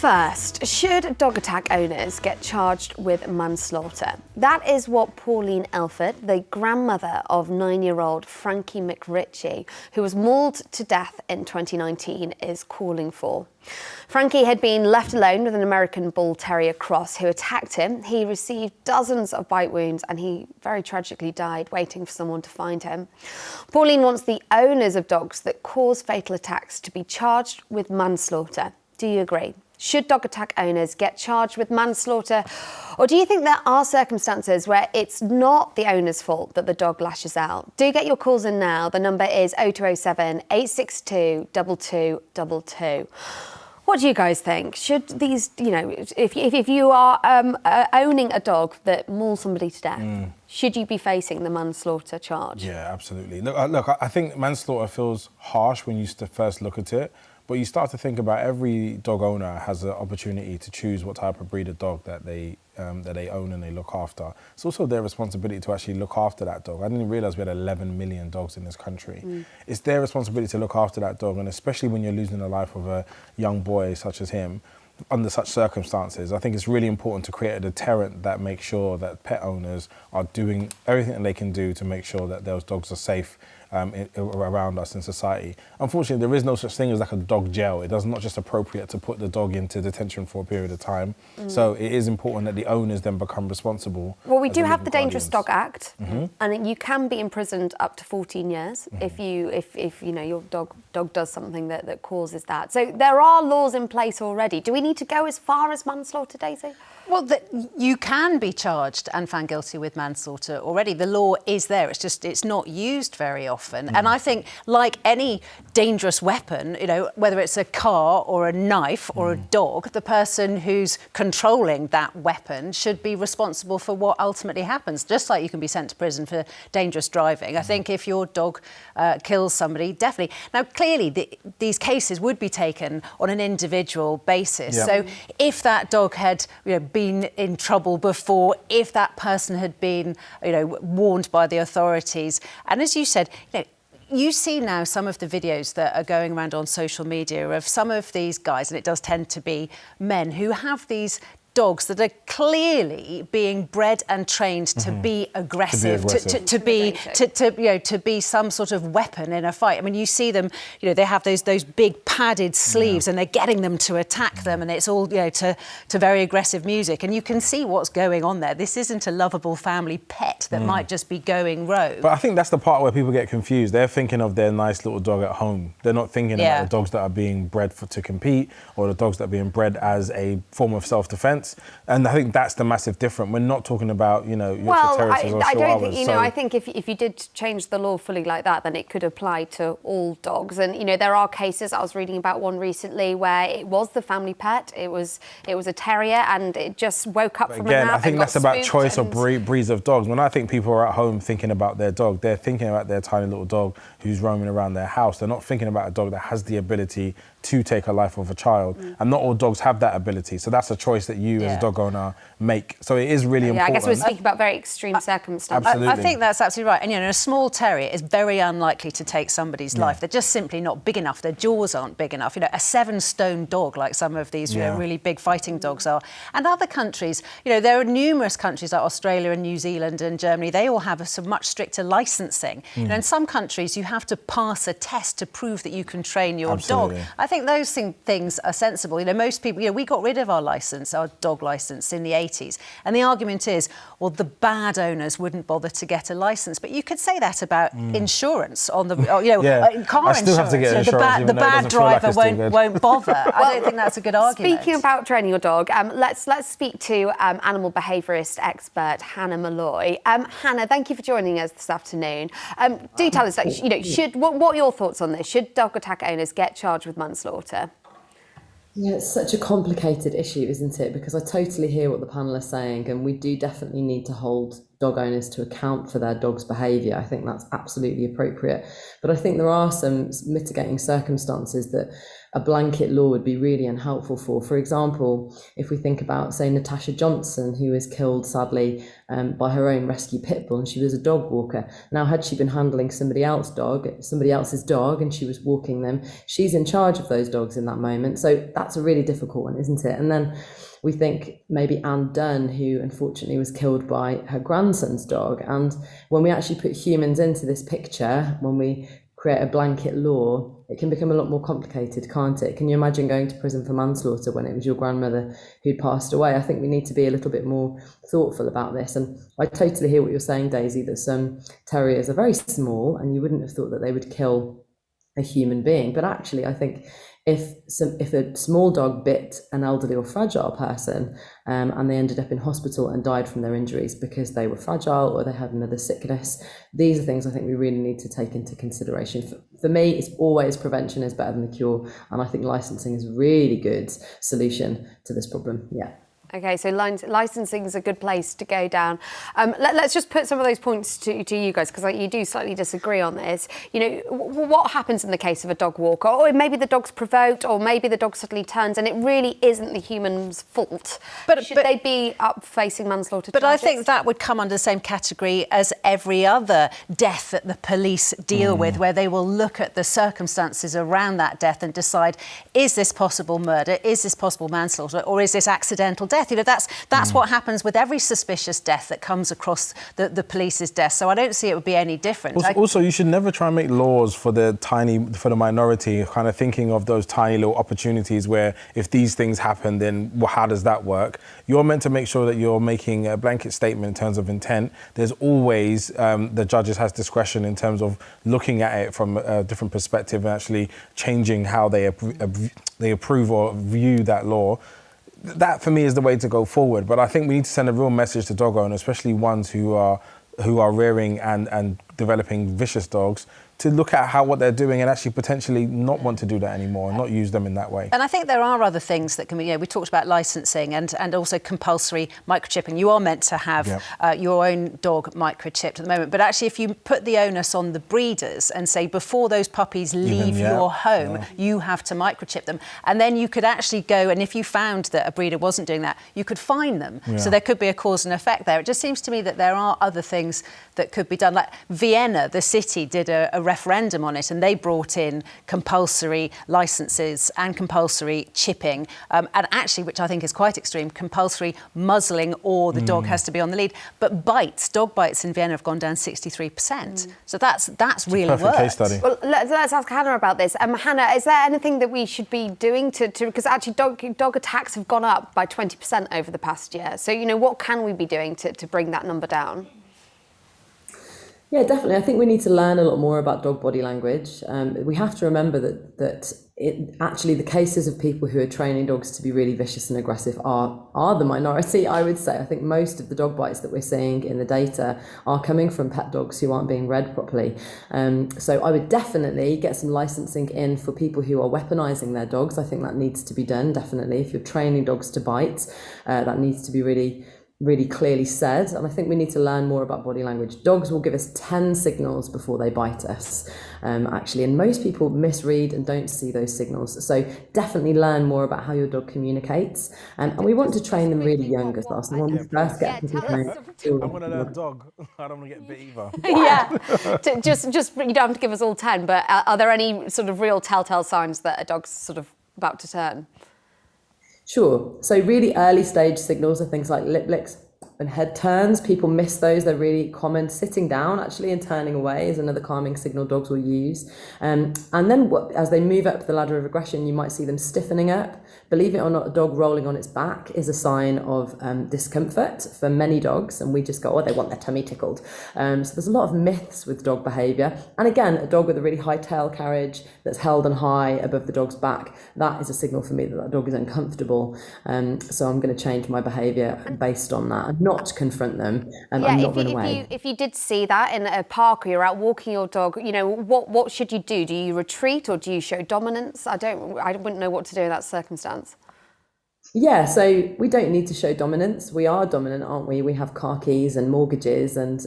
First, should dog attack owners get charged with manslaughter? That is what Pauline Elford, the grandmother of 9-year-old Frankie McRitchie, who was mauled to death in 2019, is calling for. Frankie had been left alone with an American Bull Terrier cross who attacked him. He received dozens of bite wounds and he very tragically died waiting for someone to find him. Pauline wants the owners of dogs that cause fatal attacks to be charged with manslaughter. Do you agree? Should dog attack owners get charged with manslaughter? Or do you think there are circumstances where it's not the owner's fault that the dog lashes out? Do get your calls in now. The number is 0207 862 2222. What do you guys think? Should these, if you are owning a dog that mauls somebody to death, should you be facing the manslaughter charge? Yeah, absolutely. Look, I think manslaughter feels harsh when you first look at it. But you start to think about every dog owner has an opportunity to choose what type of breed of dog that they own and they look after. It's also their responsibility to actually look after that dog. I didn't realise we had 11 million dogs in this country. It's their responsibility to look after that dog, and especially when you're losing the life of a young boy such as him, under such circumstances, I think it's really important to create a deterrent that makes sure that pet owners are doing everything that they can do to make sure that those dogs are safe around us in society. Unfortunately, there is no such thing as like a dog jail. It is not just appropriate to put the dog into detention for a period of time. So it is important that the owners then become responsible. Well, we do have the Dangerous Dog Act, and you can be imprisoned up to 14 years if your dog does something that causes that. So there are laws in place already. Do we need to go as far as manslaughter, Daisy? Well, you can be charged and found guilty with manslaughter already. The law is there. It's not used very often. And I think, like any dangerous weapon, whether it's a car or a knife or a dog, the person who's controlling that weapon should be responsible for what ultimately happens. Just like you can be sent to prison for dangerous driving. I think if your dog kills somebody, definitely. Now, clearly, these cases would be taken on an individual basis. Yeah. So if that dog had, been in trouble before, if that person had been, warned by the authorities. And as you said, you see now some of the videos that are going around on social media of some of these guys, and it does tend to be men, who have these dogs that are clearly being bred and trained to be aggressive, to be some sort of weapon in a fight. I mean, you see them, they have those big padded sleeves and they're getting them to attack them, and it's all, to very aggressive music. And you can see what's going on there. This isn't a lovable family pet that might just be going rogue. But I think that's the part where people get confused. They're thinking of their nice little dog at home. They're not thinking about the dogs that are being bred to compete, or the dogs that are being bred as a form of self-defence. And I think that's the massive difference. We're not talking about, Yorkshire Terriers or Chihuahuas. I don't think, I think if you did change the law fully like that, then it could apply to all dogs. And, there are cases, I was reading about one recently where it was the family pet. It was a terrier and it just woke up from a nap. Again, I think that's about choice of breed. breeds of dogs. When I think people are at home thinking about their dog, they're thinking about their tiny little dog who's roaming around their house. They're not thinking about a dog that has the ability to take a life of a child. And not all dogs have that ability. So that's a choice that you as a dog owner make. So it is really important. I guess we're speaking about very extreme circumstances. Absolutely. I think that's absolutely right. And, a small terrier is very unlikely to take somebody's life. They're just simply not big enough. Their jaws aren't big enough. A 7-stone dog, like some of these really big fighting dogs are. And other countries, there are numerous countries like Australia and New Zealand and Germany. They all have some much stricter licensing. In some countries, you have to pass a test to prove that you can train your dog. I think those things are sensible. Most people, we got rid of our dog licence in the 80s. And the argument is, well, the bad owners wouldn't bother to get a licence. But you could say that about insurance on the, car insurance. Have to get insurance, the bad driver won't bother. I don't think that's a good argument. Speaking about training your dog, let's speak to animal behaviourist expert Hannah Malloy. Hannah, thank you for joining us this afternoon. Do tell us, what are your thoughts on this? Should dog attack owners get charged with manslaughter? Yeah, it's such a complicated issue, isn't it? Because I totally hear what the panel are saying, and we do definitely need to hold dog owners to account for their dog's behaviour. I think that's absolutely appropriate. But I think there are some mitigating circumstances that a blanket law would be really unhelpful for. For example, if we think about, say, Natasha Johnson, who was killed sadly by her own rescue pit bull, and she was a dog walker. Now, had she been handling somebody else's dog, and she was walking them, she's in charge of those dogs in that moment. So that's a really difficult one, isn't it? And then we think maybe Anne Dunn, who unfortunately was killed by her grandson's dog. And when we actually put humans into this picture, when we create a blanket law, it can become a lot more complicated, can't it? Can you imagine going to prison for manslaughter when it was your grandmother who'd passed away? I think we need to be a little bit more thoughtful about this. And I totally hear what you're saying, Daisy, that some terriers are very small and you wouldn't have thought that they would kill a human being. But actually, I think if a small dog bit an elderly or fragile person and they ended up in hospital and died from their injuries because they were fragile or they had another sickness, these are things I think we really need to take into consideration. For me, it's always prevention is better than the cure, and I think licensing is a really good solution to this problem. Yeah. Okay, so licensing is a good place to go down. Let's just put some of those points to you guys, because you do slightly disagree on this. You know, what happens in the case of a dog walker? Or maybe the dog's provoked, or maybe the dog suddenly turns, and it really isn't the human's fault. But should they be up facing manslaughter charges? But I think that would come under the same category as every other death that the police deal with, where they will look at the circumstances around that death and decide, is this possible murder, is this possible manslaughter, or is this accidental death? You know, that's what happens with every suspicious death that comes across the police's desk. So I don't see it would be any different. Also, you should never try and make laws for the minority, kind of thinking of those tiny little opportunities where if these things happen, then how does that work? You're meant to make sure that you're making a blanket statement in terms of intent. There's always, the judges has discretion in terms of looking at it from a different perspective and actually changing how they approve or view that law. That, for me, is the way to go forward. But I think we need to send a real message to dog owners, especially ones who are rearing and developing vicious dogs, to look at what they're doing and actually potentially not want to do that anymore and not use them in that way. And I think there are other things that can be, you know, we talked about licensing and also compulsory microchipping. You are meant to have your own dog microchipped at the moment, but actually if you put the onus on the breeders and say before those puppies leave your home, you have to microchip them. And then you could actually go, and if you found that a breeder wasn't doing that, you could fine them. So there could be a cause and effect there. It just seems to me that there are other things that could be done. Like Vienna, the city, did a referendum on it, and they brought in compulsory licenses and compulsory chipping, and actually, which I think is quite extreme, compulsory muzzling, or the dog has to be on the lead. But dog bites in Vienna have gone down 63%. So that's really worked. Perfect case study. Well, let's ask Hannah about this. Hannah, is there anything that we should be doing to because actually dog attacks have gone up by 20% over the past year. So, you know, what can we be doing to bring that number down? Yeah, definitely. I think we need to learn a lot more about dog body language. We have to remember that actually the cases of people who are training dogs to be really vicious and aggressive are the minority, I would say. I think most of the dog bites that we're seeing in the data are coming from pet dogs who aren't being read properly. So I would definitely get some licensing in for people who are weaponizing their dogs. I think that needs to be done, definitely. If you're training dogs to bite, that needs to be really clearly said. And I think we need to learn more about body language. Dogs will give us 10 signals before they bite us, actually, and most people misread and don't see those signals. So definitely learn more about how your dog communicates, and we want to train them really young as well. So when we first get people trained, I want to learn dog. I don't want to get bit either. Yeah, just you don't have to give us all 10, but are there any sort of real telltale signs that a dog's sort of about to turn? Sure. So really early stage signals are things like lip licks and head turns. People miss those. They're really common. Sitting down actually and turning away is another calming signal dogs will use. And then as they move up the ladder of aggression, you might see them stiffening up. Believe it or not, a dog rolling on its back is a sign of discomfort for many dogs. And we just go, oh, they want their tummy tickled. So there's a lot of myths with dog behaviour. And again, a dog with a really high tail carriage that's held on high above the dog's back, that is a signal for me that dog is uncomfortable. So I'm going to change my behaviour based on that and not confront them and not run away. If you did see that in a park or you're out walking your dog, you know, what should you do? Do you retreat or do you show dominance? I wouldn't know what to do in that circumstance. Yeah, so we don't need to show dominance. We are dominant, aren't we? We have car keys and mortgages, and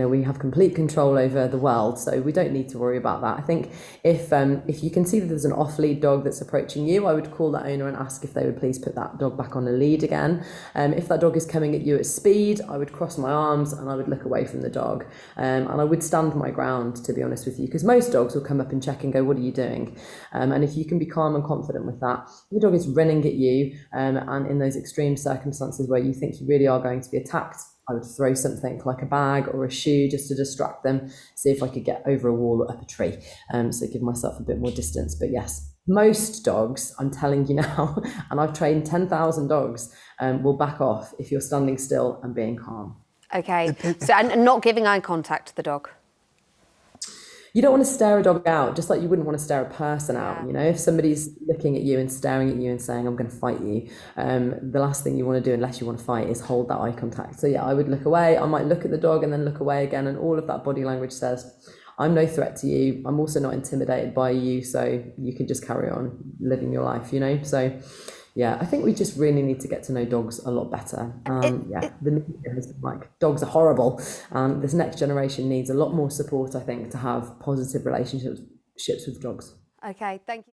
we have complete control over the world. So we don't need to worry about that. I think if you can see that there's an off-lead dog that's approaching you, I would call that owner and ask if they would please put that dog back on a lead again. If that dog is coming at you at speed, I would cross my arms and I would look away from the dog, and I would stand my ground, to be honest with you, because most dogs will come up and check and go, "What are you doing?" And if you can be calm and confident with that, the dog is running at you. And in those extreme circumstances where you think you really are going to be attacked, I would throw something like a bag or a shoe just to distract them, see if I could get over a wall or up a tree, so give myself a bit more distance. But yes, most dogs, I'm telling you now, and I've trained 10,000 dogs, will back off if you're standing still and being calm. Okay, so and not giving eye contact to the dog. You don't want to stare a dog out, just like you wouldn't want to stare a person out. If somebody's looking at you and staring at you and saying, "I'm going to fight you," the last thing you want to do, unless you want to fight, is hold that eye contact. So yeah, I would look away. I might look at the dog and then look away again, and all of that body language says, "I'm no threat to you. I'm also not intimidated by you, so you can just carry on living your life." So yeah, I think we just really need to get to know dogs a lot better. The media has been like, dogs are horrible, and this next generation needs a lot more support, I think, to have positive relationships with dogs. Okay, thank you.